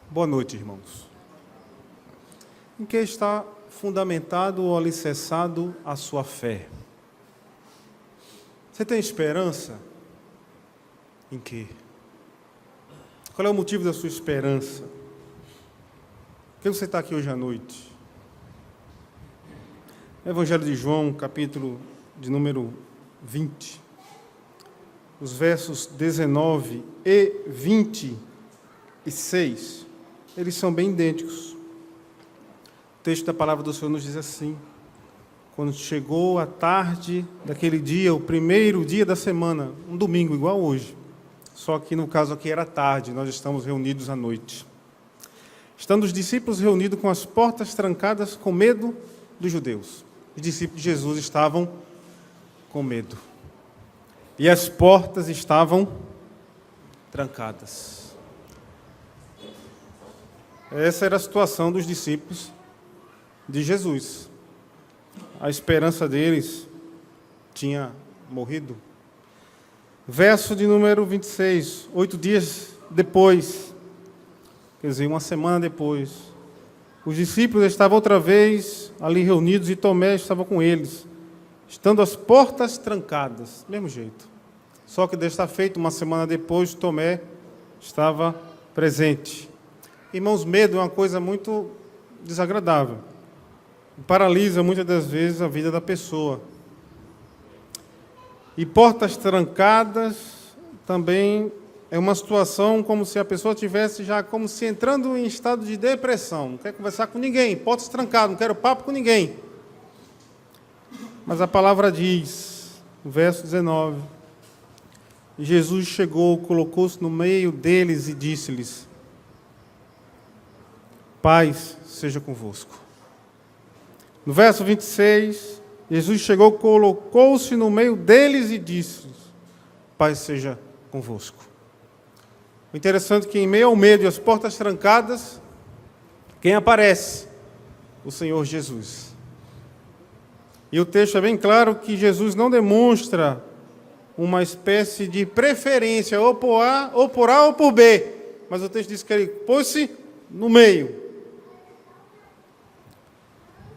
Boa noite, irmãos. Em que está fundamentado ou alicerçado a sua fé? Você tem esperança? Em quê? Qual é o motivo da sua esperança? Por que você está aqui hoje à noite? Evangelho de João, capítulo de número 20, os versos 19 e 26, eles são bem idênticos. O texto da palavra do Senhor nos diz assim: quando chegou a tarde daquele dia, o primeiro dia da semana, um domingo igual hoje, só que no caso aqui era tarde, nós estamos reunidos à noite. Estando os discípulos reunidos com as portas trancadas com medo dos judeus. Os discípulos de Jesus estavam com medo. E as portas estavam trancadas. Essa era a situação dos discípulos de Jesus. A esperança deles tinha morrido. Verso de número 26, 8 dias depois, quer dizer, uma semana depois, os discípulos estavam outra vez ali reunidos e Tomé estava com eles, estando as portas trancadas, do mesmo jeito. Só que desta feita, uma semana depois, Tomé estava presente. Irmãos, medo é uma coisa muito desagradável. Paralisa muitas das vezes a vida da pessoa. E portas trancadas também é uma situação como se a pessoa estivesse já como se entrando em estado de depressão. Não quer conversar com ninguém, portas trancadas, não quero papo com ninguém. Mas a palavra diz, no verso 19, Jesus chegou, colocou-se no meio deles e disse-lhes: paz seja convosco. No verso 26, Jesus chegou, colocou-se no meio deles e disse: paz seja convosco. O interessante é que em meio ao medo e as portas trancadas, quem aparece? O Senhor Jesus. E o texto é bem claro que Jesus não demonstra uma espécie de preferência, ou por A ou por B. Mas o texto diz que ele pôs-se no meio.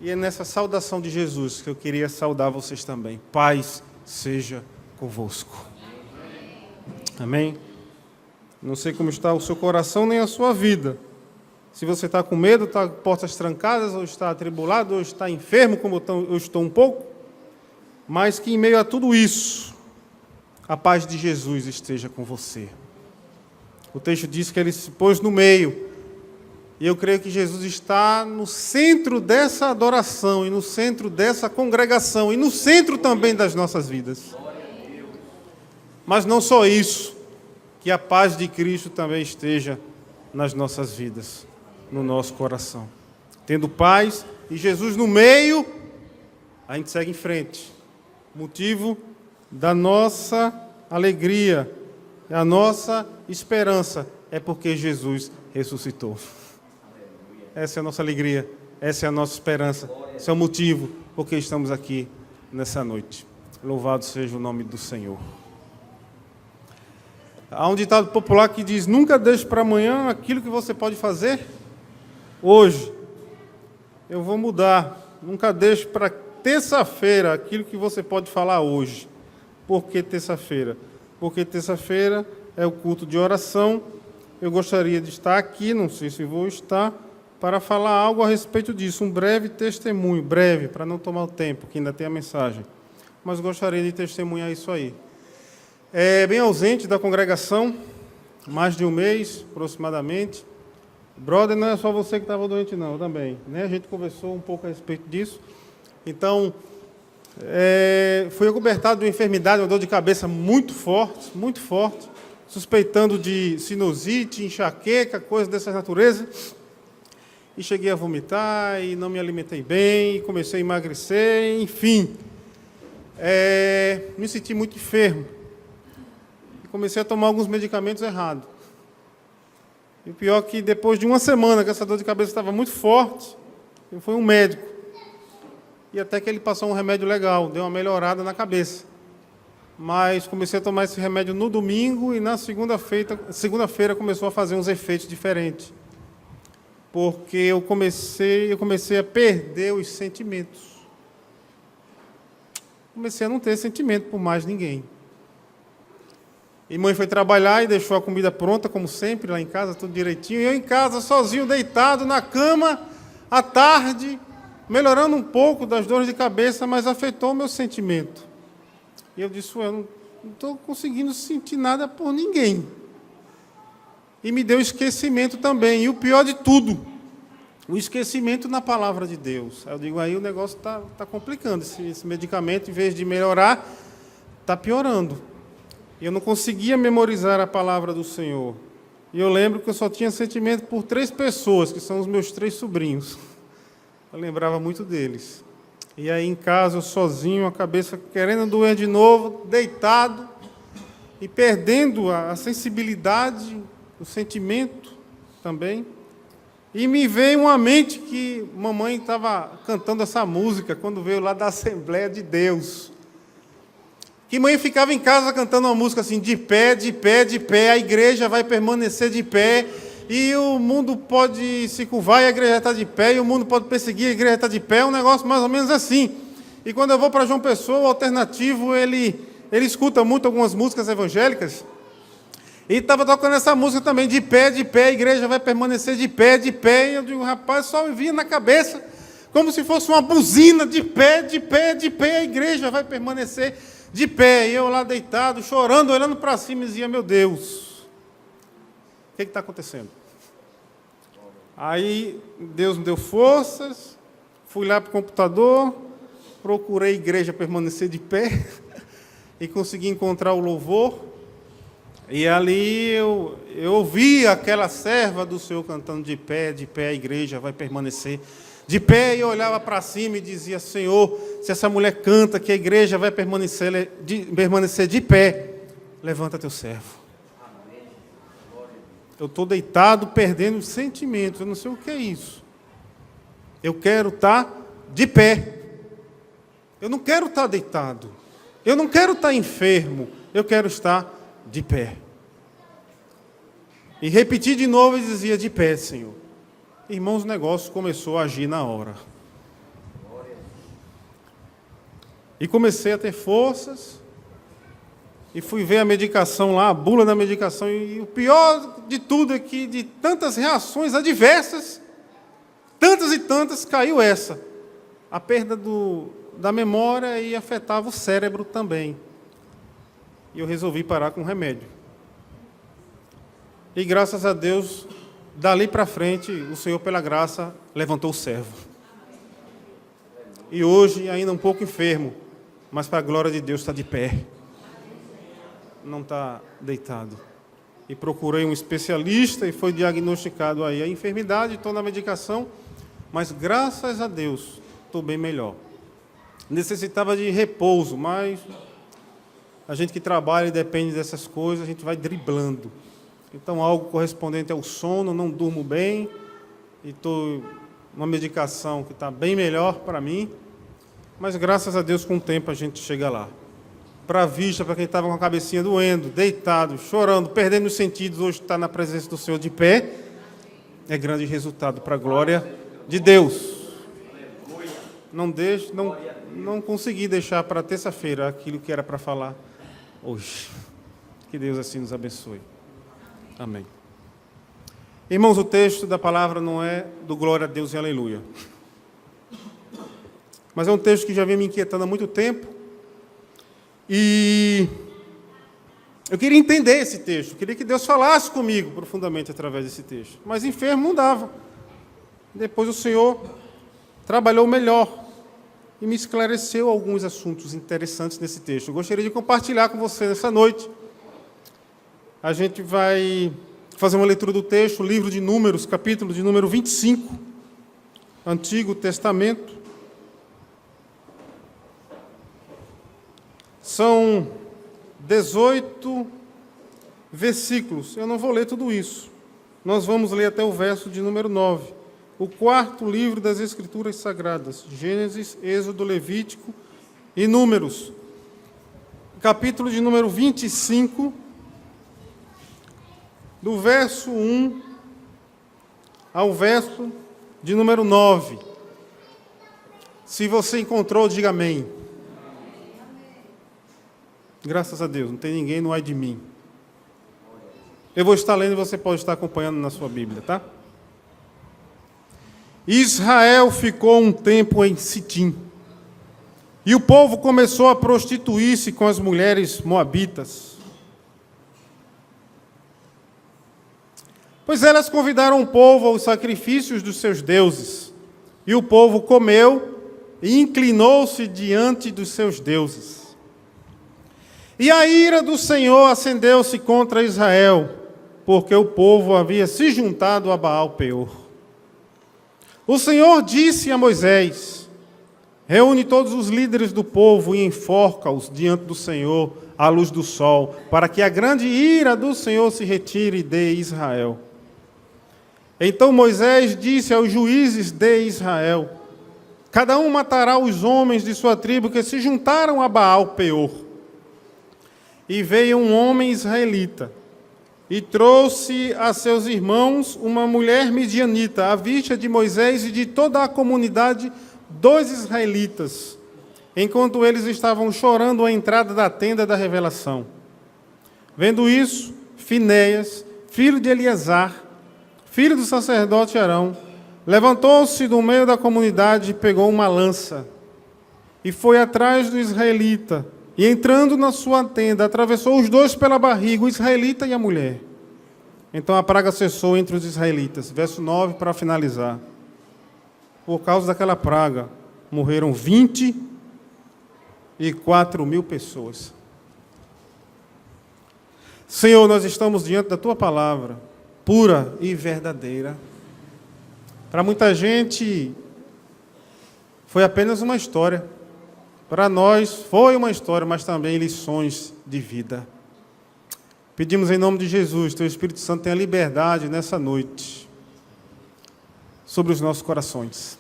E é nessa saudação de Jesus que eu queria saudar vocês também. Paz seja convosco. Amém? Não sei como está o seu coração nem a sua vida. Se você está com medo, está com portas trancadas, ou está atribulado, ou está enfermo, como eu estou um pouco. Mas que em meio a tudo isso, a paz de Jesus esteja com você. O texto diz que ele se pôs no meio. E eu creio que Jesus está no centro dessa adoração, e no centro dessa congregação, e no centro também das nossas vidas. Mas não só isso, que a paz de Cristo também esteja nas nossas vidas, no nosso coração. Tendo paz e Jesus no meio, a gente segue em frente. Motivo da nossa alegria, a nossa esperança, é porque Jesus ressuscitou. Essa é a nossa alegria, essa é a nossa esperança, esse é o motivo porque estamos aqui nessa noite. Louvado seja o nome do Senhor. Há um ditado popular que diz: nunca deixe para amanhã aquilo que você pode fazer hoje. Eu vou mudar. Nunca deixe para terça-feira aquilo que você pode falar hoje. Por que terça-feira? Porque terça-feira é o culto de oração. Eu gostaria de estar aqui, não sei se vou estar, para falar algo a respeito disso, um breve testemunho, breve, para não tomar o tempo, que ainda tem a mensagem. Mas gostaria de testemunhar isso aí. É bem ausente da congregação, mais de um mês, aproximadamente. Brother, não é só você que estava doente, não, também. Né? A gente conversou um pouco a respeito disso. Então, fui acobertado de uma enfermidade, uma dor de cabeça muito forte, suspeitando de sinusite, enxaqueca, coisas dessa natureza. E cheguei a vomitar, e não me alimentei bem, e comecei a emagrecer, enfim. Me senti muito enfermo. E comecei a tomar alguns medicamentos errados. E o pior é que depois de uma semana que essa dor de cabeça estava muito forte, eu fui a um médico. E até que ele passou um remédio legal, deu uma melhorada na cabeça. Mas comecei a tomar esse remédio no domingo, e na segunda-feira começou a fazer uns efeitos diferentes. porque eu comecei a perder os sentimentos. Comecei a não ter sentimento por mais ninguém. E mãe foi trabalhar e deixou a comida pronta, como sempre, lá em casa, tudo direitinho. E eu em casa, sozinho, deitado na cama, à tarde, melhorando um pouco das dores de cabeça, mas afetou o meu sentimento. E eu disse, eu não estou conseguindo sentir nada por ninguém. E me deu esquecimento também. E o pior de tudo, o esquecimento na palavra de Deus. Aí eu digo, aí o negócio está complicando. Esse medicamento, em vez de melhorar, está piorando. E eu não conseguia memorizar a palavra do Senhor. E eu lembro que eu só tinha sentimento por 3 pessoas, que são os meus 3 sobrinhos. Eu lembrava muito deles. E aí em casa, eu sozinho, a cabeça querendo doer de novo, deitado, e perdendo a sensibilidade, o sentimento também. E me veio uma mente que mamãe estava cantando essa música, quando veio lá da Assembleia de Deus. Que mãe ficava em casa cantando uma música assim, de pé, de pé, de pé, a igreja vai permanecer de pé, e o mundo pode se curvar e a igreja está de pé, e o mundo pode perseguir, a igreja está de pé, um negócio mais ou menos assim. E quando eu vou para João Pessoa, o alternativo, ele escuta muito algumas músicas evangélicas, e estava tocando essa música também, de pé, a igreja vai permanecer de pé, e eu digo, rapaz, só me vinha na cabeça, como se fosse uma buzina, de pé, a igreja vai permanecer de pé, e eu lá deitado, chorando, olhando para cima, e dizia, meu Deus, o que está acontecendo? Aí, Deus me deu forças, fui lá para o computador, procurei a igreja permanecer de pé, e consegui encontrar o louvor, e ali eu ouvi aquela serva do Senhor cantando de pé, a igreja vai permanecer de pé, e eu olhava para cima e dizia, Senhor, se essa mulher canta que a igreja vai permanecer de pé, levanta teu servo. Eu estou deitado, perdendo os sentimentos, eu não sei o que é isso. Eu quero estar de pé. Eu não quero estar deitado. Eu não quero estar enfermo. Eu quero estar de pé. E repeti de novo e dizia, de pé, Senhor. Irmãos, o negócio começou a agir na hora. E comecei a ter forças, e fui ver a medicação lá, a bula da medicação, e o pior de tudo é que, de tantas reações adversas, tantas e tantas, caiu essa. A perda da memória e afetava o cérebro também. E eu resolvi parar com o remédio. E graças a Deus, dali para frente, o Senhor, pela graça, levantou o servo. E hoje, ainda um pouco enfermo, mas para a glória de Deus está de pé. Não está deitado. E procurei um especialista e foi diagnosticado aí a enfermidade, estou na medicação, mas graças a Deus estou bem melhor. Necessitava de repouso, mas a gente que trabalha e depende dessas coisas, a gente vai driblando. Então, algo correspondente ao sono, não durmo bem, e estou numa medicação que está bem melhor para mim, mas graças a Deus, com o tempo, a gente chega lá. Para a vista, para quem estava com a cabecinha doendo, deitado, chorando, perdendo os sentidos, hoje está na presença do Senhor de pé, é grande resultado para a glória de Deus. Não consegui deixar para terça-feira aquilo que era para falar hoje. Que Deus assim nos abençoe. Amém. Irmãos, o texto da palavra não é do glória a Deus e aleluia. Mas é um texto que já vem me inquietando há muito tempo. E eu queria entender esse texto. Queria que Deus falasse comigo profundamente através desse texto. Mas enfermo não dava. Depois o Senhor trabalhou melhor e me esclareceu alguns assuntos interessantes nesse texto. Eu gostaria de compartilhar com você nessa noite. A gente vai fazer uma leitura do texto, livro de Números, capítulo de número 25, Antigo Testamento. São 18 versículos. Eu não vou ler tudo isso. Nós vamos ler até o verso de número 9. O quarto livro das Escrituras Sagradas. Gênesis, Êxodo, Levítico e Números. Capítulo de número 25, do verso 1 ao verso de número 9. Se você encontrou, diga amém. Graças a Deus, não tem ninguém no ai de mim. Eu vou estar lendo e você pode estar acompanhando na sua Bíblia, tá? Israel ficou um tempo em Sitim, e o povo começou a prostituir-se com as mulheres moabitas, pois elas convidaram o povo aos sacrifícios dos seus deuses, e o povo comeu e inclinou-se diante dos seus deuses. E a ira do Senhor acendeu-se contra Israel, porque o povo havia se juntado a Baal-Peor. O Senhor disse a Moisés: reúne todos os líderes do povo e enforca-os diante do Senhor à luz do sol, para que a grande ira do Senhor se retire de Israel. Então Moisés disse aos juízes de Israel: cada um matará os homens de sua tribo que se juntaram a Baal-Peor. E veio um homem israelita e trouxe a seus irmãos uma mulher midianita, à vista de Moisés e de toda a comunidade dos israelitas, enquanto eles estavam chorando à entrada da tenda da revelação. Vendo isso, Finéias, filho de Eleazar, filho do sacerdote Arão, levantou-se do meio da comunidade e pegou uma lança, e foi atrás do israelita, e entrando na sua tenda, atravessou os dois pela barriga, o israelita e a mulher. Então a praga cessou entre os israelitas. Verso 9, para finalizar. Por causa daquela praga, morreram 24.000 pessoas. Senhor, nós estamos diante da Tua palavra, pura e verdadeira. Para muita gente, foi apenas uma história. Para nós, foi uma história, mas também lições de vida. Pedimos em nome de Jesus, Teu Espírito Santo tenha liberdade nessa noite sobre os nossos corações.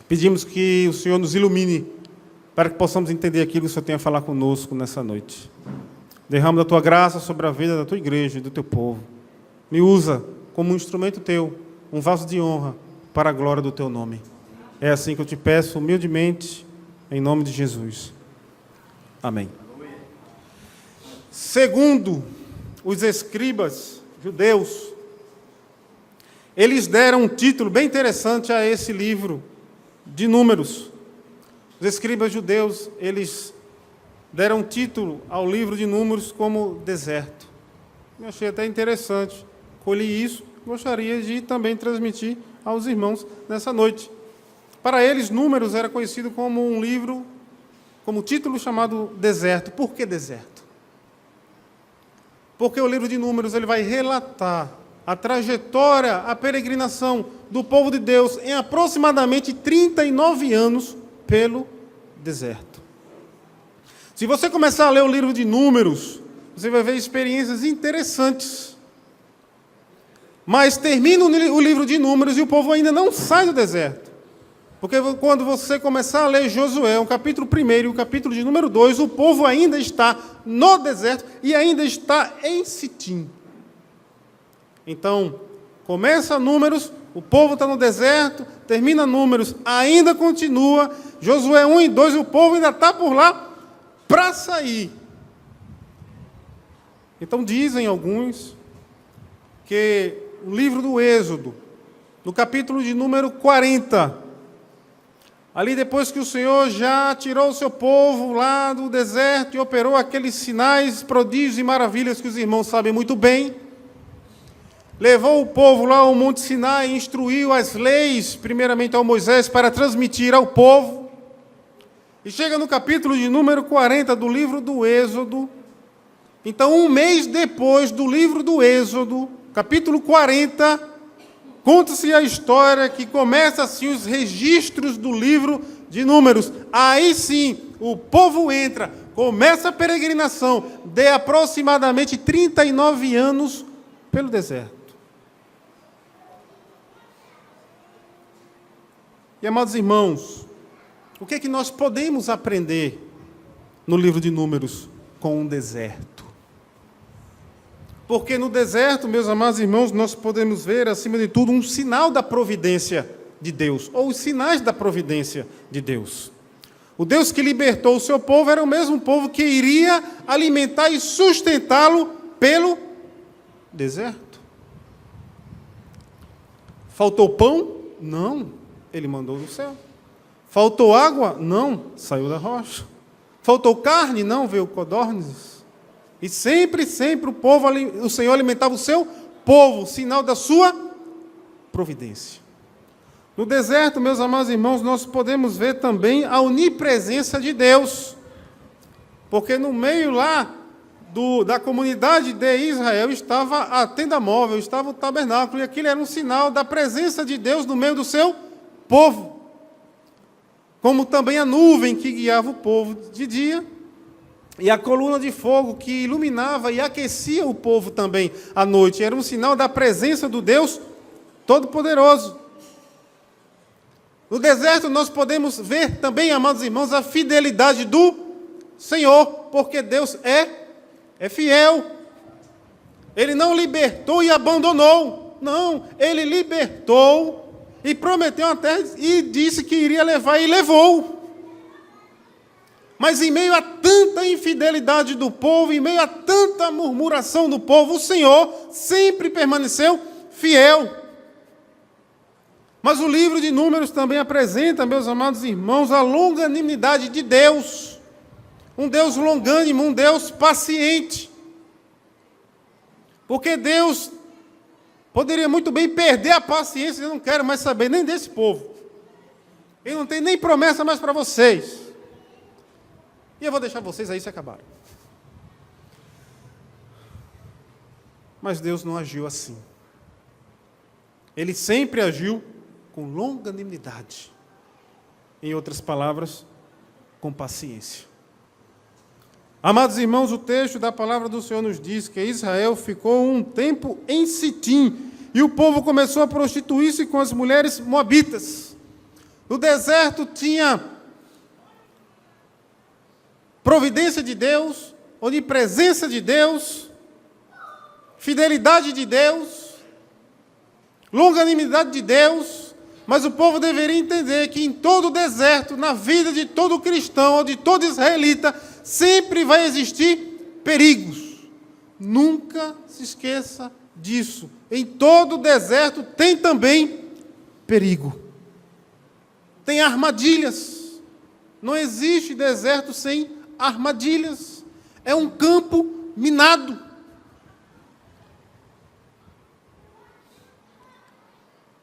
Pedimos que o Senhor nos ilumine para que possamos entender aquilo que o Senhor tem a falar conosco nessa noite. Derrama da Tua graça sobre a vida da Tua igreja e do Teu povo. Me usa como um instrumento Teu, um vaso de honra para a glória do Teu nome. É assim que eu te peço humildemente, em nome de Jesus. Amém. Segundo os escribas judeus, eles deram um título bem interessante a esse livro de Números. Os escribas judeus, eles deram um título ao livro de Números como deserto. Eu achei até interessante. Colhi isso, gostaria de também transmitir aos irmãos nessa noite. Para eles, Números era conhecido como um livro, como título chamado deserto. Por que deserto? Porque o livro de Números ele vai relatar a trajetória, a peregrinação do povo de Deus em aproximadamente 39 anos pelo deserto. Se você começar a ler o livro de Números, você vai ver experiências interessantes. Mas termina o livro de Números e o povo ainda não sai do deserto. Porque quando você começar a ler Josué, o capítulo 1 e o capítulo de número 2, o povo ainda está no deserto e ainda está em Sitim. Então, começa Números, o povo está no deserto, termina Números, ainda continua, Josué 1 e 2, o povo ainda está por lá para sair. Então dizem alguns que o livro do Êxodo, no capítulo de número 40, ali depois que o Senhor já tirou o seu povo lá do deserto e operou aqueles sinais, prodígios e maravilhas que os irmãos sabem muito bem, levou o povo lá ao Monte Sinai e instruiu as leis, primeiramente ao Moisés, para transmitir ao povo. E chega no capítulo de número 40 do livro do Êxodo. Então, um mês depois do livro do Êxodo, capítulo 40, conta-se a história que começa assim os registros do livro de Números. Aí sim, o povo entra, começa a peregrinação de aproximadamente 39 anos pelo deserto. E, amados irmãos, o que é que nós podemos aprender no livro de Números com o deserto? Porque no deserto, meus amados irmãos, nós podemos ver, acima de tudo, um sinal da providência de Deus, ou os sinais da providência de Deus. O Deus que libertou o seu povo era o mesmo povo que iria alimentar e sustentá-lo pelo deserto. Faltou pão? Não, ele mandou do céu. Faltou água? Não, saiu da rocha. Faltou carne? Não, veio codornizes. E sempre o Senhor alimentava o seu povo, sinal da sua providência. No deserto, meus amados irmãos, nós podemos ver também a onipresença de Deus. Porque no meio lá da comunidade de Israel estava a tenda móvel, estava o tabernáculo, e aquilo era um sinal da presença de Deus no meio do seu povo. Como também a nuvem que guiava o povo de dia, e a coluna de fogo que iluminava e aquecia o povo também à noite. Era um sinal da presença do Deus Todo-Poderoso. No deserto nós podemos ver também, amados irmãos, a fidelidade do Senhor, porque Deus é fiel. Ele não libertou e abandonou. Não, Ele libertou e prometeu a terra e disse que iria levar e levou. Mas em meio a tanta infidelidade do povo, em meio a tanta murmuração do povo, o Senhor sempre permaneceu fiel. Mas o livro de Números também apresenta, meus amados irmãos, a longanimidade de Deus. Um Deus longânimo, um Deus paciente. Porque Deus poderia muito bem perder a paciência, eu não quero mais saber nem desse povo. Ele não tem nem promessa mais para vocês. E eu vou deixar vocês aí se acabarem. Mas Deus não agiu assim. Ele sempre agiu com longanimidade. Em outras palavras, com paciência. Amados irmãos, o texto da palavra do Senhor nos diz que Israel ficou um tempo em Sitim, e o povo começou a prostituir-se com as mulheres moabitas. No deserto tinha providência de Deus, onipresença de Deus, fidelidade de Deus, longanimidade de Deus, mas o povo deveria entender que em todo deserto, na vida de todo cristão ou de todo israelita, sempre vai existir perigos. Nunca se esqueça disso. Em todo deserto tem também perigo. Tem armadilhas. Não existe deserto sem armadilhas. É um campo minado.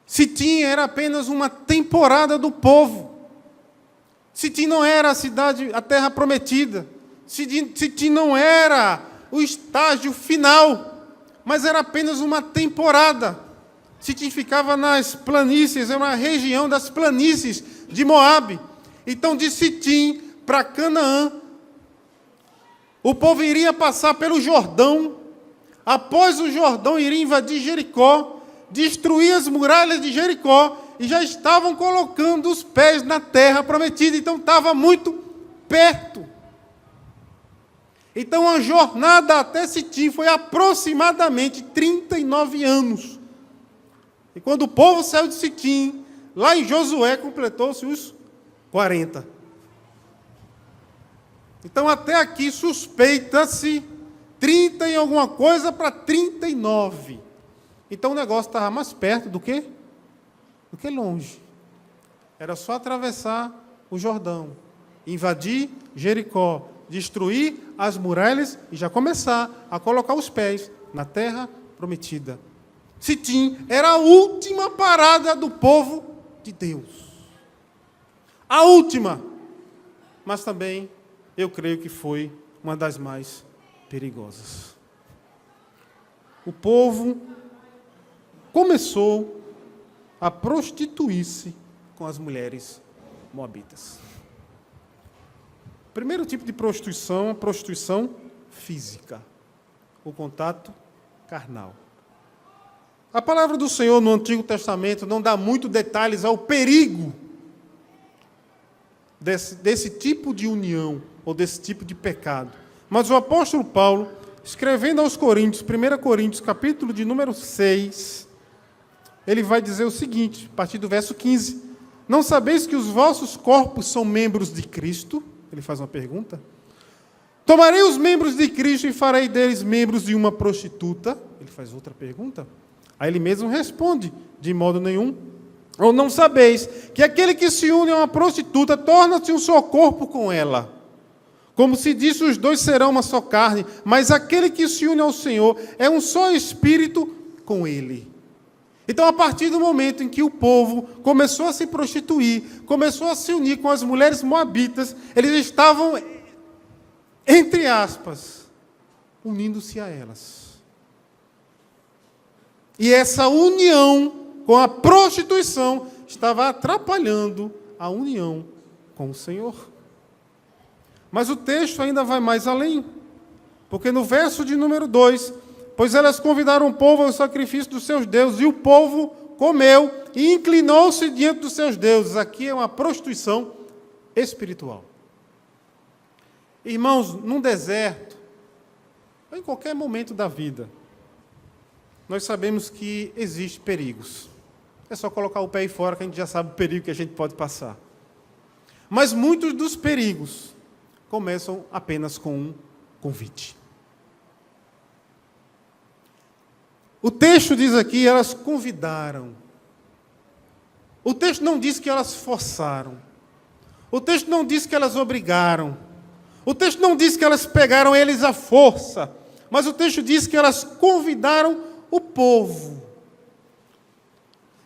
Sitim era apenas uma temporada do povo. Sitim não era a cidade, a terra prometida. Sitim não era o estágio final, mas era apenas uma temporada. Sitim ficava nas planícies, é uma região das planícies de Moabe. Então, de Sitim para Canaã, o povo iria passar pelo Jordão. Após o Jordão, iria invadir Jericó, destruir as muralhas de Jericó, e já estavam colocando os pés na terra prometida. Então, estava muito perto. Então, a jornada até Sitim foi aproximadamente 39 anos. E quando o povo saiu de Sitim, lá em Josué, completou-se os 40. Então, até aqui, suspeita-se 30 e alguma coisa para 39. Então, o negócio estava mais perto do que longe. Era só atravessar o Jordão, invadir Jericó, destruir as muralhas e já começar a colocar os pés na terra prometida. Sitim era a última parada do povo de Deus. A última, mas também eu creio que foi uma das mais perigosas. O povo começou a prostituir-se com as mulheres moabitas. O primeiro tipo de prostituição, a prostituição física, o contato carnal. A palavra do Senhor no Antigo Testamento não dá muito detalhes ao perigo desse tipo de união, ou desse tipo de pecado. Mas o apóstolo Paulo, escrevendo aos Coríntios, 1 Coríntios, capítulo de número 6, ele vai dizer o seguinte, a partir do verso 15. Não sabeis que os vossos corpos são membros de Cristo? Ele faz uma pergunta. Tomarei os membros de Cristo e farei deles membros de uma prostituta? Ele faz outra pergunta. Aí ele mesmo responde, de modo nenhum. Ou não sabeis que aquele que se une a uma prostituta torna-se um só corpo com ela? Como se disse, os dois serão uma só carne, mas aquele que se une ao Senhor é um só espírito com Ele. Então, a partir do momento em que o povo começou a se prostituir, começou a se unir com as mulheres moabitas, eles estavam, entre aspas, unindo-se a elas. E essa união com a prostituição estava atrapalhando a união com o Senhor. Mas o texto ainda vai mais além, porque no verso de número 2, pois elas convidaram o povo ao sacrifício dos seus deuses, e o povo comeu e inclinou-se diante dos seus deuses. Aqui é uma prostituição espiritual. Irmãos, num deserto, ou em qualquer momento da vida, nós sabemos que existem perigos. É só colocar o pé aí fora que a gente já sabe o perigo que a gente pode passar. Mas muitos dos perigos começam apenas com um convite. O texto diz aqui, elas convidaram. O texto não diz que elas forçaram. O texto não diz que elas obrigaram. O texto não diz que elas pegaram eles à força. Mas o texto diz que elas convidaram o povo.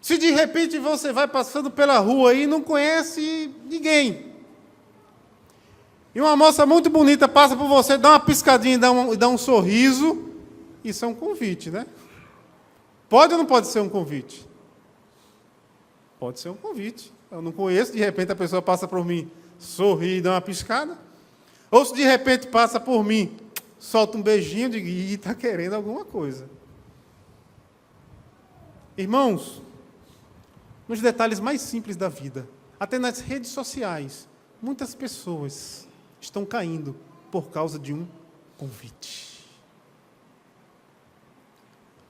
Se de repente você vai passando pela rua e não conhece ninguém, e uma moça muito bonita passa por você, dá uma piscadinha e dá um sorriso, isso é um convite, né? Pode ou não pode ser um convite? Pode ser um convite. Eu não conheço, de repente a pessoa passa por mim, sorri e dá uma piscada. Ou se de repente passa por mim, solta um beijinho e diz, está querendo alguma coisa. Irmãos, nos detalhes mais simples da vida, até nas redes sociais, muitas pessoas estão caindo por causa de um convite.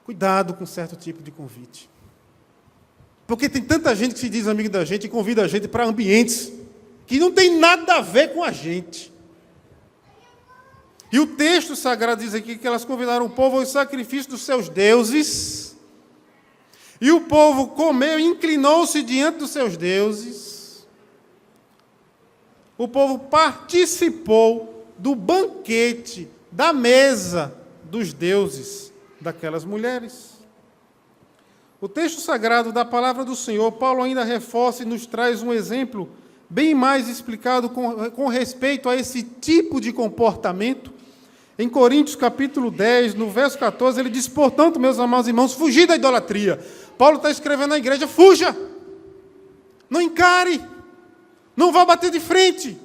Cuidado com certo tipo de convite. Porque tem tanta gente que se diz amigo da gente e convida a gente para ambientes que não tem nada a ver com a gente. E o texto sagrado diz aqui que elas convidaram o povo ao sacrifício dos seus deuses. E o povo comeu e inclinou-se diante dos seus deuses. O povo participou do banquete, da mesa dos deuses daquelas mulheres. O texto sagrado da palavra do Senhor, Paulo ainda reforça e nos traz um exemplo bem mais explicado com respeito a esse tipo de comportamento. Em Coríntios capítulo 10, no verso 14, ele diz, portanto, meus amados irmãos, fugir da idolatria. Paulo está escrevendo à igreja, fuja, não encare, não vá bater de frente.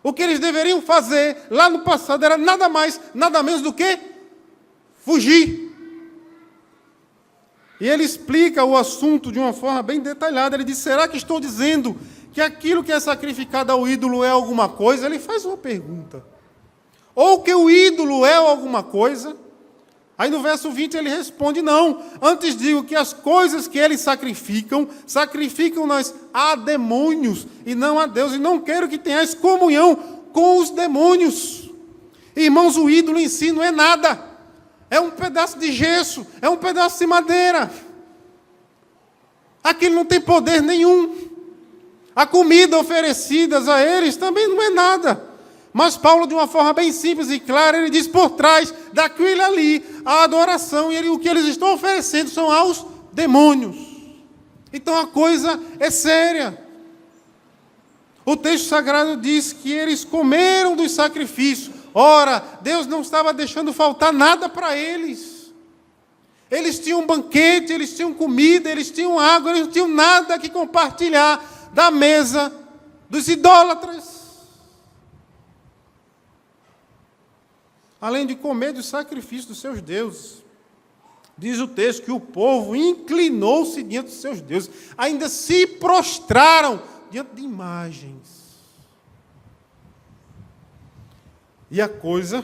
O que eles deveriam fazer lá no passado era nada mais, nada menos do que fugir. E ele explica o assunto de uma forma bem detalhada. Ele diz, será que estou dizendo que aquilo que é sacrificado ao ídolo é alguma coisa? Ele faz uma pergunta. Ou que o ídolo é alguma coisa? Aí no verso 20 ele responde, não. Antes digo que as coisas que eles sacrificam-nas a demônios e não a Deus. E não quero que tenhais comunhão com os demônios. Irmãos, o ídolo em si não é nada. É um pedaço de gesso, é um pedaço de madeira. Aquilo não tem poder nenhum. A comida oferecida a eles também não é nada. Mas Paulo, de uma forma bem simples e clara, ele diz, por trás daquilo ali, a adoração, e o que eles estão oferecendo são aos demônios. Então a coisa é séria. O texto sagrado diz que eles comeram dos sacrifícios. Ora, Deus não estava deixando faltar nada para eles. Eles tinham um banquete, eles tinham comida, eles tinham água, eles não tinham nada que compartilhar da mesa dos idólatras. Além de comer dos sacrifícios dos seus deuses. Diz o texto que o povo inclinou-se diante dos seus deuses. Ainda se prostraram diante de imagens. E a coisa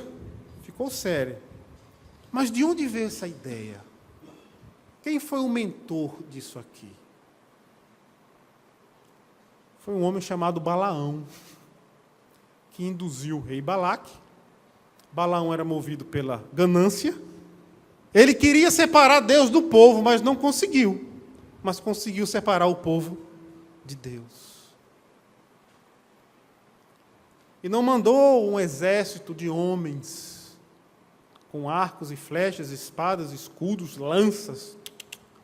ficou séria. Mas de onde veio essa ideia? Quem foi o mentor disso aqui? Foi um homem chamado Balaão, que induziu o rei Balaque. Balaão era movido pela ganância. Ele queria separar Deus do povo, mas não conseguiu. Mas conseguiu separar o povo de Deus. E não mandou um exército de homens com arcos e flechas, espadas, escudos, lanças.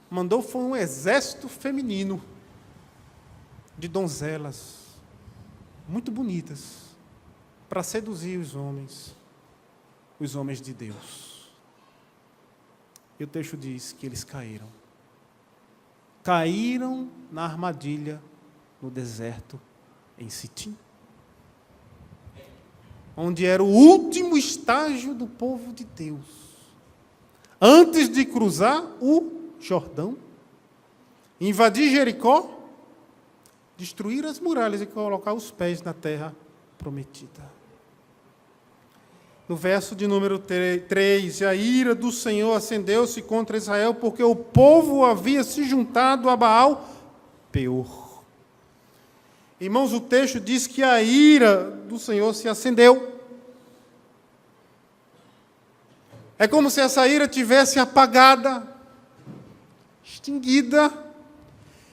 Mandou foi um exército feminino de donzelas muito bonitas para seduzir os homens de Deus. E o texto diz que eles caíram. Caíram na armadilha no deserto em Sitim, onde era o último estágio do povo de Deus, antes de cruzar o Jordão, invadir Jericó, destruir as muralhas e colocar os pés na terra prometida. No verso de número 3, a ira do Senhor acendeu-se contra Israel, porque o povo havia se juntado a Baal Peor. Irmãos, o texto diz que a ira do Senhor se acendeu. É como se essa ira tivesse apagada, extinguida,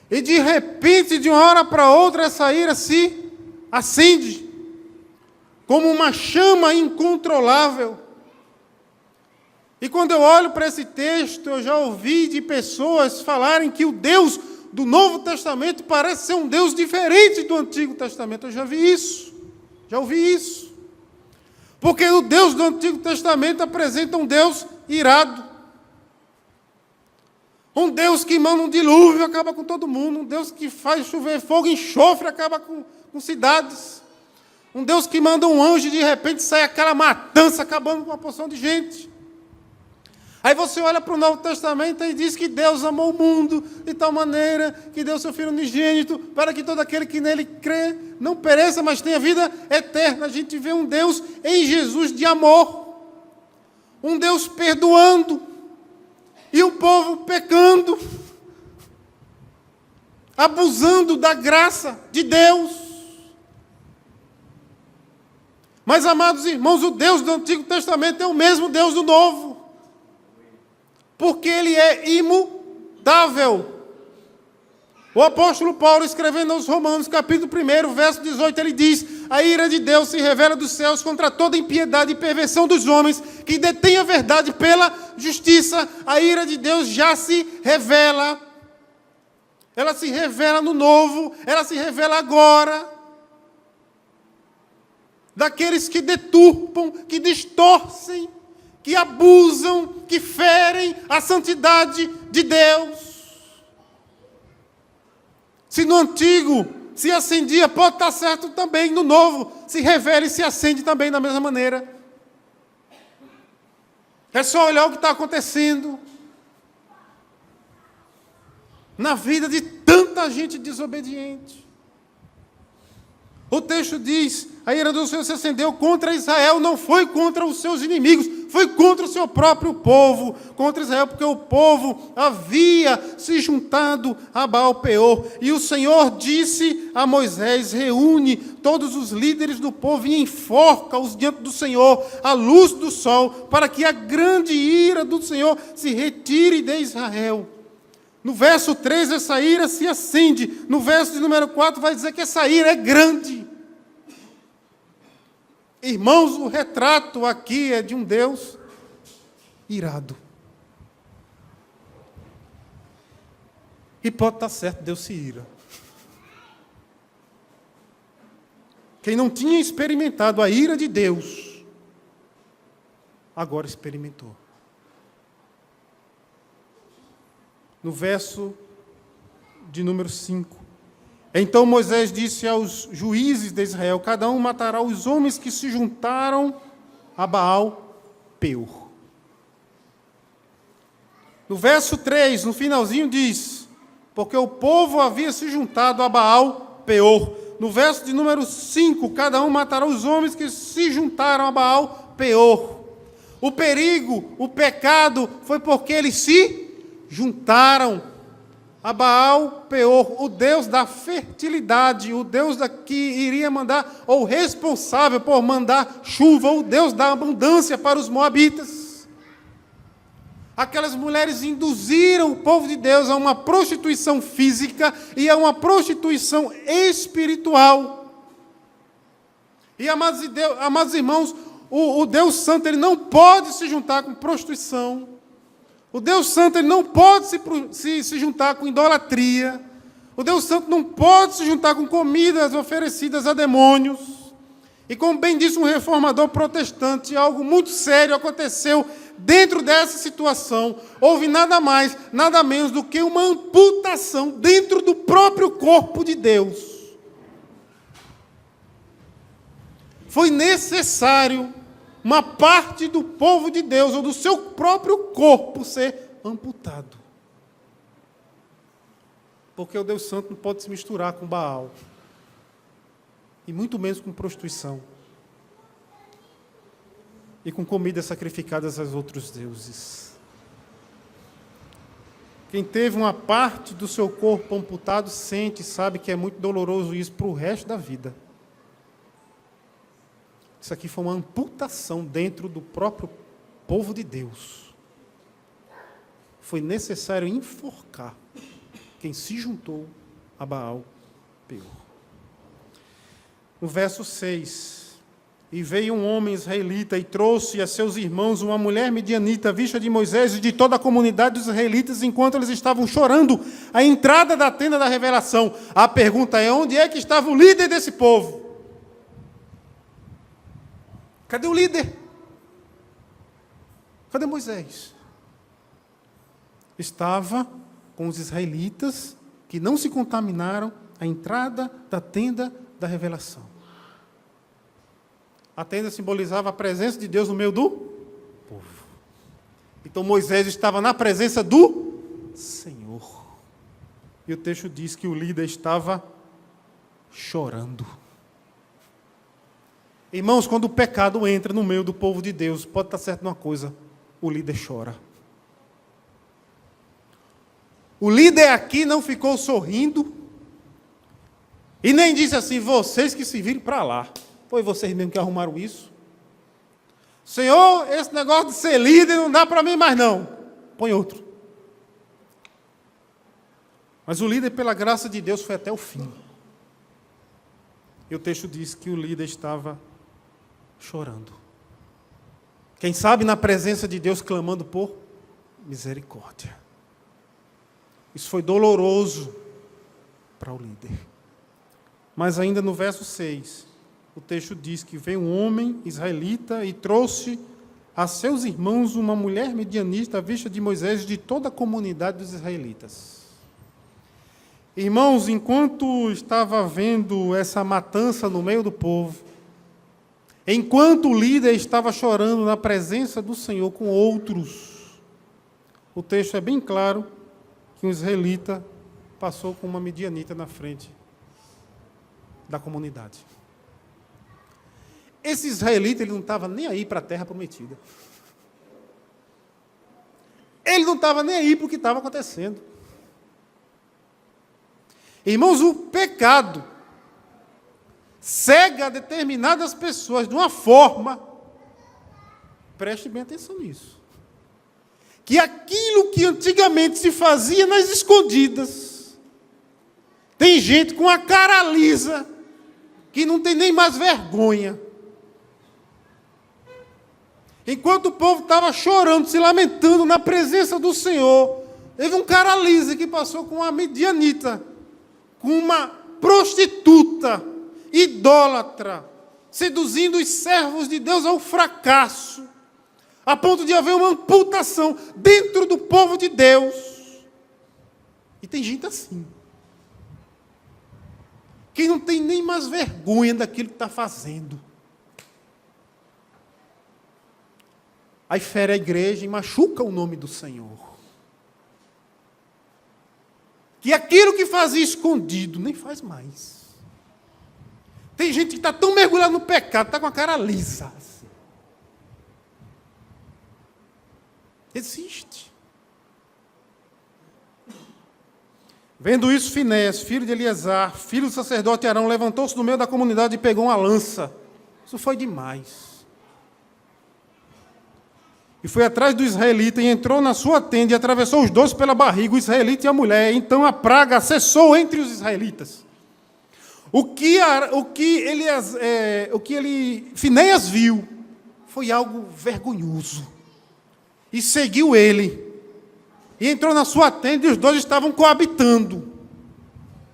e de repente, de uma hora para outra, essa ira se acende, como uma chama incontrolável. E quando eu olho para esse texto, eu já ouvi de pessoas falarem que o Deus do Novo Testamento parece ser um Deus diferente do Antigo Testamento. Eu já vi isso, já ouvi isso. Porque o Deus do Antigo Testamento apresenta um Deus irado. Um Deus que manda um dilúvio, acaba com todo mundo. Um Deus que faz chover fogo e enxofre, acaba com cidades. Um Deus que manda um anjo e de repente sai aquela matança, acabando com uma porção de gente. Aí você olha para o Novo Testamento e diz que Deus amou o mundo de tal maneira que deu seu Filho unigênito para que todo aquele que nele crê não pereça, mas tenha vida eterna. A gente vê um Deus em Jesus de amor. Um Deus perdoando. E o povo pecando. Abusando da graça de Deus. Mas, amados irmãos, o Deus do Antigo Testamento é o mesmo Deus do Novo. Porque Ele é imutável. O apóstolo Paulo, escrevendo aos Romanos, capítulo 1, verso 18, ele diz: a ira de Deus se revela dos céus contra toda impiedade e perversão dos homens que detêm a verdade pela justiça. A ira de Deus já se revela. Ela se revela no novo, ela se revela agora. Daqueles que deturpam, que distorcem, que abusam, que ferem a santidade de Deus. Se no antigo se acendia, pode estar certo também, no novo se revela e se acende também da mesma maneira. É só olhar o que está acontecendo na vida de tanta gente desobediente. O texto diz: a ira do Senhor se acendeu contra Israel, não foi contra os seus inimigos, foi contra o seu próprio povo, contra Israel, porque o povo havia se juntado a Baal Peor. E o Senhor disse a Moisés: reúne todos os líderes do povo e enforca-os diante do Senhor, à luz do sol, para que a grande ira do Senhor se retire de Israel. No verso 3, essa ira se acende. No verso de número 4, vai dizer que essa ira é grande. Irmãos, o retrato aqui é de um Deus irado. E pode estar certo, Deus se ira. Quem não tinha experimentado a ira de Deus, agora experimentou. No verso de número 5. Então Moisés disse aos juízes de Israel: cada um matará os homens que se juntaram a Baal Peor. No verso 3, no finalzinho diz: porque o povo havia se juntado a Baal Peor. No verso de número 5, cada um matará os homens que se juntaram a Baal Peor. O perigo, o pecado, foi porque eles se juntaram a Baal Peor, o Deus da fertilidade, o Deus que iria mandar, ou responsável por mandar chuva, o Deus da abundância para os moabitas. Aquelas mulheres induziram o povo de Deus a uma prostituição física e a uma prostituição espiritual. E, amados irmãos, o Deus Santo ele não pode se juntar com prostituição. O Deus Santo ele não pode se juntar com idolatria. O Deus Santo não pode se juntar com comidas oferecidas a demônios. E como bem disse um reformador protestante, algo muito sério aconteceu dentro dessa situação. Houve nada mais, nada menos do que uma amputação dentro do próprio corpo de Deus. Foi necessário uma parte do povo de Deus, ou do seu próprio corpo, ser amputado. Porque o Deus Santo não pode se misturar com Baal. E muito menos com prostituição. E com comidas sacrificadas aos outros deuses. Quem teve uma parte do seu corpo amputado, sente e sabe que é muito doloroso isso para o resto da vida. Isso aqui foi uma amputação dentro do próprio povo de Deus. Foi necessário enforcar quem se juntou a Baal Peor. No verso 6, e veio um homem israelita e trouxe a seus irmãos uma mulher midianita, vista de Moisés e de toda a comunidade dos israelitas, enquanto eles estavam chorando à entrada da tenda da revelação. A pergunta é, onde é que estava o líder desse povo? Cadê o líder? Cadê Moisés? Estava com os israelitas que não se contaminaram à entrada da tenda da revelação. A tenda simbolizava a presença de Deus no meio do povo. Então Moisés estava na presença do Senhor. E o texto diz que o líder estava chorando. Irmãos, quando o pecado entra no meio do povo de Deus, pode estar certo uma coisa, o líder chora. O líder aqui não ficou sorrindo e nem disse assim, vocês que se virem para lá. Foi vocês mesmo que arrumaram isso? Senhor, esse negócio de ser líder não dá para mim mais não. Põe outro. Mas o líder, pela graça de Deus, foi até o fim. E o texto diz que o líder estava chorando. Quem sabe na presença de Deus clamando por misericórdia. Isso foi doloroso para o líder. Mas ainda no verso 6, o texto diz que veio um homem israelita e trouxe a seus irmãos uma mulher midianita, vista de Moisés e de toda a comunidade dos israelitas. Irmãos, enquanto estava havendo essa matança no meio do povo, enquanto o líder estava chorando na presença do Senhor com outros, o texto é bem claro que um israelita passou com uma midianita na frente da comunidade. Esse israelita ele não estava nem aí para a terra prometida. Ele não estava nem aí para o que estava acontecendo. Irmãos, o pecado cega determinadas pessoas de uma forma, preste bem atenção nisso, que aquilo que antigamente se fazia nas escondidas, tem gente com a cara lisa, que não tem nem mais vergonha. Enquanto o povo estava chorando, se lamentando na presença do Senhor, teve um cara liso que passou com uma midianita, com uma prostituta, idólatra, seduzindo os servos de Deus ao fracasso, a ponto de haver uma amputação dentro do povo de Deus. E tem gente assim, que não tem nem mais vergonha daquilo que está fazendo. Aí fere a igreja e machuca o nome do Senhor. Que aquilo que fazia escondido, nem faz mais. Tem gente que está tão mergulhada no pecado, está com a cara lisa. Assim. Existe. Vendo isso, Finéias, filho de Eleazar, filho do sacerdote Arão, levantou-se no meio da comunidade e pegou uma lança. Isso foi demais. E foi atrás do israelita e entrou na sua tenda e atravessou os dois pela barriga, o israelita e a mulher. Então a praga cessou entre os israelitas. Finéias viu foi algo vergonhoso. E seguiu ele. E entrou na sua tenda e os dois estavam coabitando.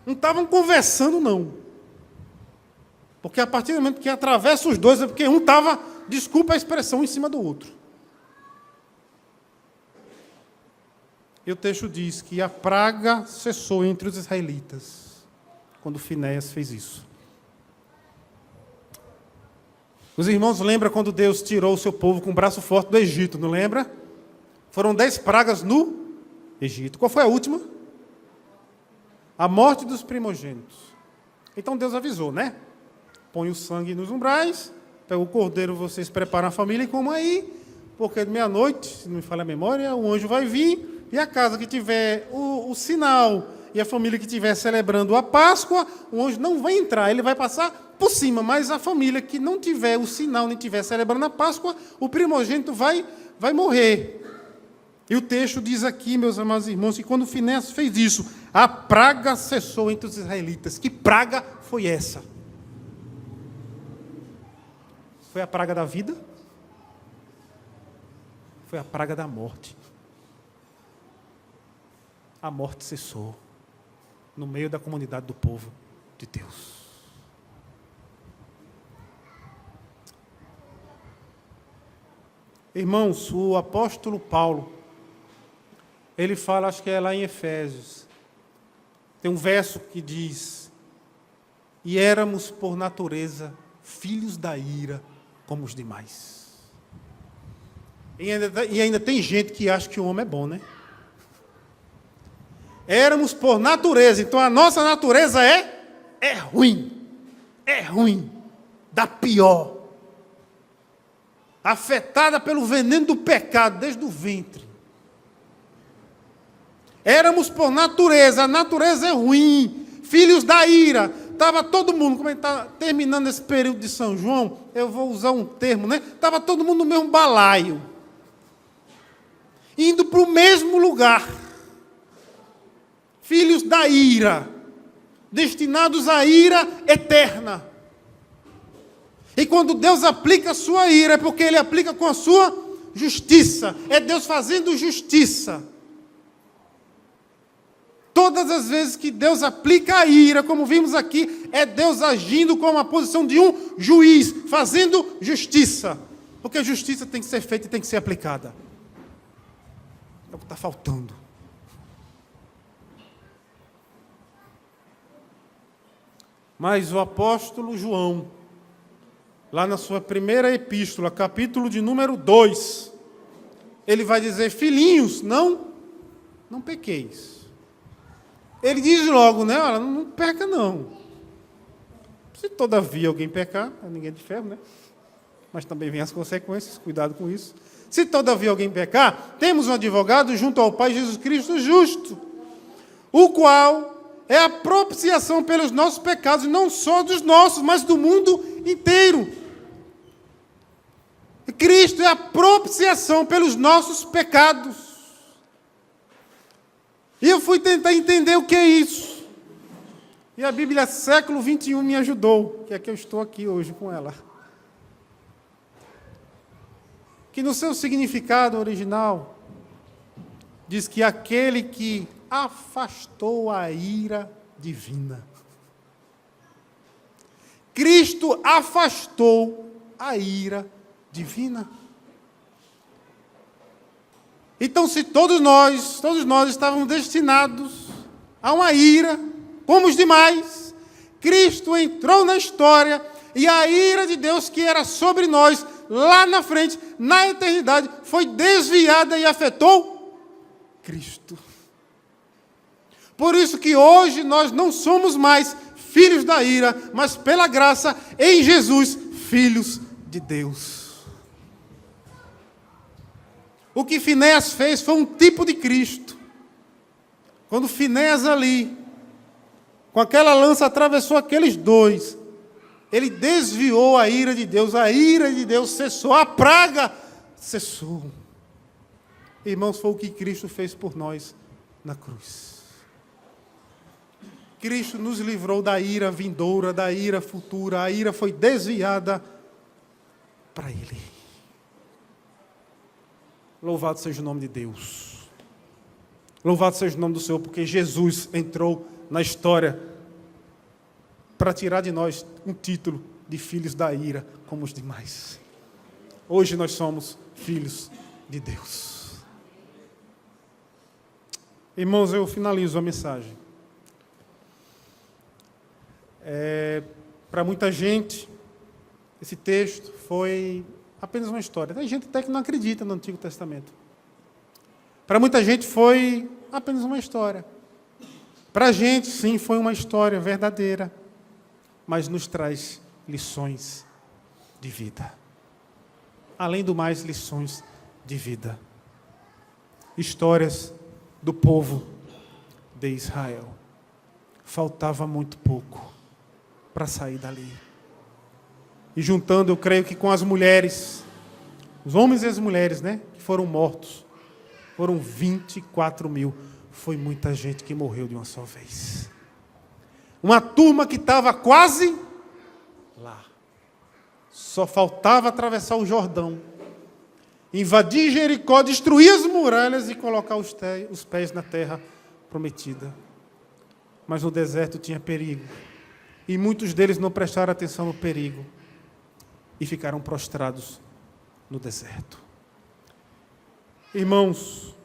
Não estavam conversando, não. Porque a partir do momento que atravessa os dois, é porque um estava, desculpa a expressão, em cima do outro. E o texto diz que a praga cessou entre os israelitas, quando Finéias fez isso. Os irmãos lembram quando Deus tirou o seu povo com o braço forte do Egito, não lembra? Foram 10 pragas no Egito. Qual foi a última? A morte dos primogênitos. Então Deus avisou, né? Põe o sangue nos umbrais, pega o cordeiro, vocês preparam a família e comam aí, porque de meia-noite, se não me falha a memória, o anjo vai vir, e a casa que tiver o sinal e a família que estiver celebrando a Páscoa, o anjo não vai entrar, ele vai passar por cima, mas a família que não tiver o sinal, nem estiver celebrando a Páscoa, o primogênito vai morrer. E o texto diz aqui, meus amados irmãos, que quando Finéias fez isso, a praga cessou entre os israelitas. Que praga foi essa? Foi a praga da vida? Foi a praga da morte. A morte cessou no meio da comunidade do povo de Deus. Irmãos, o apóstolo Paulo, ele fala, acho que é lá em Efésios, tem um verso que diz: e éramos por natureza filhos da ira como os demais. E ainda tem gente que acha que o homem é bom, né? Éramos por natureza, então a nossa natureza é ruim, da pior, afetada pelo veneno do pecado desde o ventre. Éramos por natureza, a natureza é ruim, filhos da ira. Estava todo mundo, como está terminando esse período de São João, eu vou usar um termo, né? Estava todo mundo no mesmo balaio, indo para o mesmo lugar. Filhos da ira, destinados à ira eterna. E quando Deus aplica a sua ira, é porque Ele aplica com a sua justiça. É Deus fazendo justiça. Todas as vezes que Deus aplica a ira, como vimos aqui, é Deus agindo com a posição de um juiz, fazendo justiça. Porque a justiça tem que ser feita e tem que ser aplicada. É o que está faltando. Mas o apóstolo João, lá na sua primeira epístola, capítulo de número 2, ele vai dizer: filhinhos, não pequeis. Ele diz logo, né? Olha, não peca não. Se todavia alguém pecar, ninguém é de ferro, né? Mas também vem as consequências, cuidado com isso. Se todavia alguém pecar, temos um advogado junto ao Pai, Jesus Cristo justo, o qual é a propiciação pelos nossos pecados, e não só dos nossos, mas do mundo inteiro. Cristo é a propiciação pelos nossos pecados. E eu fui tentar entender o que é isso. E a Bíblia século 21 me ajudou, que é que eu estou aqui hoje com ela. Que no seu significado original, diz que aquele que afastou a ira divina. Cristo afastou a ira divina. Então, se todos nós estávamos destinados a uma ira, como os demais, Cristo entrou na história e a ira de Deus que era sobre nós, lá na frente, na eternidade, foi desviada e afetou Cristo. Por isso que hoje nós não somos mais filhos da ira, mas pela graça em Jesus, filhos de Deus. O que Finéas fez foi um tipo de Cristo. Quando Finéas ali, com aquela lança, atravessou aqueles dois, ele desviou a ira de Deus cessou, a praga cessou. Irmãos, foi o que Cristo fez por nós na cruz. Cristo nos livrou da ira vindoura, da ira futura, a ira foi desviada para Ele. Louvado seja o nome de Deus. Louvado seja o nome do Senhor, porque Jesus entrou na história para tirar de nós um título de filhos da ira, como os demais. Hoje nós somos filhos de Deus. Irmãos, eu finalizo a mensagem. Para muita gente, esse texto foi apenas uma história. Tem gente até que não acredita no Antigo Testamento. Para muita gente foi apenas uma história. Para a gente, sim, foi uma história verdadeira, mas nos traz lições de vida. Além do mais, lições de vida. Histórias do povo de Israel. Faltava muito pouco para sair dali. E juntando, eu creio que com as mulheres, os homens e as mulheres, que foram mortos, foram 24 mil. Foi muita gente que morreu de uma só vez. Uma turma que estava quase lá. Só faltava atravessar o Jordão, invadir Jericó, destruir as muralhas e colocar os pés na terra prometida. Mas no deserto tinha perigo. E muitos deles não prestaram atenção no perigo e ficaram prostrados no deserto. Irmãos,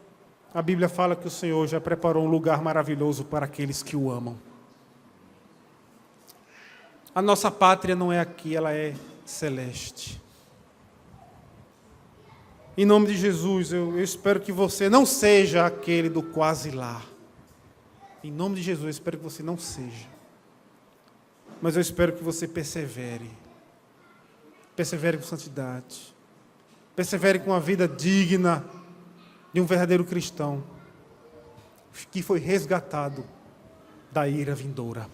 a Bíblia fala que o Senhor já preparou um lugar maravilhoso para aqueles que o amam. A nossa pátria não é aqui, ela é celeste. Em nome de Jesus, eu espero que você não seja aquele do quase lá. Em nome de Jesus, eu espero que você não seja. Mas eu espero que você persevere. Persevere com santidade. Persevere com uma vida digna de um verdadeiro cristão que foi resgatado da ira vindoura.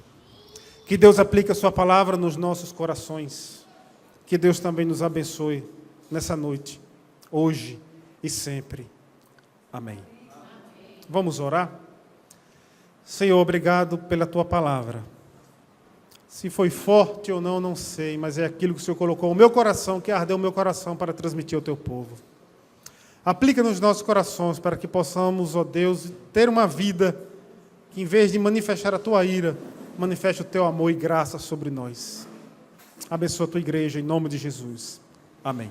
Que Deus aplique a sua palavra nos nossos corações. Que Deus também nos abençoe nessa noite, hoje e sempre. Amém. Vamos orar? Senhor, obrigado pela tua palavra. Se foi forte ou não, não sei, mas é aquilo que o Senhor colocou no meu coração, que ardeu o meu coração para transmitir ao teu povo. Aplica nos nossos corações para que possamos, ó Deus, ter uma vida que, em vez de manifestar a tua ira, manifeste o teu amor e graça sobre nós. Abençoa a tua igreja, em nome de Jesus. Amém.